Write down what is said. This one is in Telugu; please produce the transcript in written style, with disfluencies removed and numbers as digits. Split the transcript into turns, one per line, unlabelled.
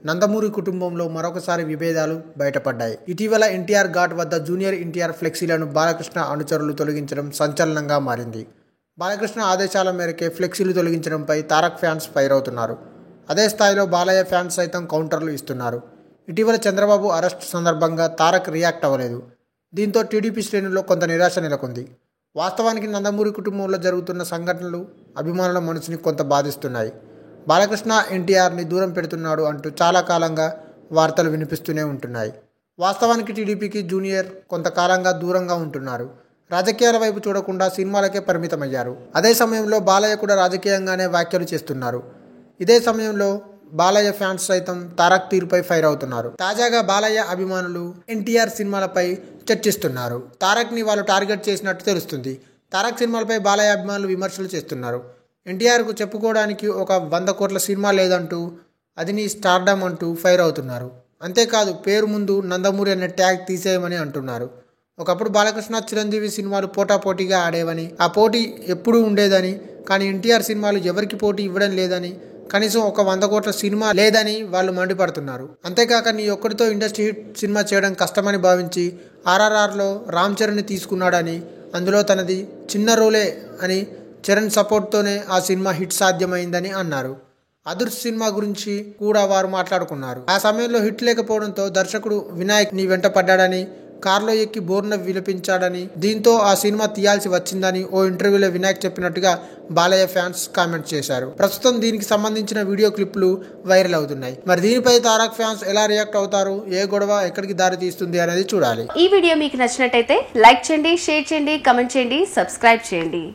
నందమూరి కుటుంబంలో మరొకసారి విభేదాలు బయటపడ్డాయి. ఇటీవల ఎన్టీఆర్ ఘాట్ వద్ద జూనియర్ ఎన్టీఆర్ ఫ్లెక్సీలను బాలకృష్ణ అనుచరులు తొలగించడం సంచలనంగా మారింది. బాలకృష్ణ ఆదేశాల మేరకే ఫ్లెక్సీలు తొలగించడంపై తారక్ ఫ్యాన్స్ ఫైర్ అవుతున్నారు. అదే స్థాయిలో బాలయ్య ఫ్యాన్స్ సైతం కౌంటర్లు ఇస్తున్నారు. ఇటీవల చంద్రబాబు అరెస్ట్ సందర్భంగా తారక్ రియాక్ట్ అవ్వలేదు. దీంతో టీడీపీ శ్రేణుల్లో కొంత నిరాశ నెలకొంది. వాస్తవానికి నందమూరి కుటుంబంలో జరుగుతున్న సంఘటనలు అభిమానుల మనసుని కొంత బాధిస్తున్నాయి. బాలకృష్ణ ఎన్టీఆర్ని దూరం పెడుతున్నాడు అంటూ చాలా కాలంగా వార్తలు వినిపిస్తూనే ఉంటున్నాయి. వాస్తవానికి టీడీపీకి జూనియర్ కొంతకాలంగా దూరంగా ఉంటున్నారు. రాజకీయాల వైపు చూడకుండా సినిమాలకే పరిమితమయ్యారు. అదే సమయంలో బాలయ్య కూడా రాజకీయంగానే వ్యాఖ్యలు చేస్తున్నారు. ఇదే సమయంలో బాలయ్య ఫ్యాన్స్ సైతం తారక్ తీరుపై ఫైర్ అవుతున్నారు. తాజాగా బాలయ్య అభిమానులు ఎన్టీఆర్ సినిమాలపై చర్చిస్తున్నారు. తారక్ని వాళ్ళు టార్గెట్ చేసినట్టు తెలుస్తుంది. తారక్ సినిమాలపై బాలయ్య అభిమానులు విమర్శలు చేస్తున్నారు. ఎన్టీఆర్కు చెప్పుకోవడానికి ఒక 100 కోట్ల సినిమా లేదంటూ, అది నీ స్టార్డమ్ అంటూ ఫైర్ అవుతున్నారు. అంతేకాదు పేరు ముందు నందమూరి అనే ట్యాగ్ తీసేయమని అంటున్నారు. ఒకప్పుడు బాలకృష్ణ చిరంజీవి సినిమాలు పోటాపోటీగా ఆడేవని, ఆ పోటీ ఎప్పుడూ ఉండేదని, కానీ ఎన్టీఆర్ సినిమాలు ఎవరికి పోటీ ఇవ్వడం లేదని, కనీసం ఒక 100 కోట్ల సినిమా లేదని వాళ్ళు మండిపడుతున్నారు. అంతేకాక నీ ఒక్కడితో ఇండస్ట్రీ హిట్ సినిమా చేయడం కష్టమని భావించి RRRలో రామ్ చరణ్ని తీసుకున్నాడని, అందులో తనది చిన్న రోలే అని, చరణ్ సపోర్ట్తోనే ఆ సినిమా హిట్ సాధ్యమైందని అన్నారు. అదుర్స్ సినిమా గురించి కూడా వారు మాట్లాడుకున్నారు. ఆ సమయంలో హిట్ లేకపోవడంతో దర్శకుడు వినాయక్ నీ వెంట పడ్డాడని, కార్లో ఎక్కి బోర్న విలపించాడని, దీంతో ఆ సినిమా తీయాల్సి వచ్చిందని ఓ ఇంటర్వ్యూలో వినాయక్ చెప్పినట్టుగా బాలయ్య ఫ్యాన్స్ కామెంట్ చేశారు. ప్రస్తుతం దీనికి సంబంధించిన వీడియో క్లిప్లు వైరల్ అవుతున్నాయి. మరి దీనిపై తారక్ ఫ్యాన్స్ ఎలా రియాక్ట్ అవుతారు, ఏ గొడవ ఎక్కడికి దారి తీస్తుంది అనేది చూడాలి.
ఈ వీడియో మీకు నచ్చినట్టయితే లైక్ చేయండి, షేర్ చేయండి, కమెంట్ చేయండి, సబ్స్క్రైబ్ చేయండి.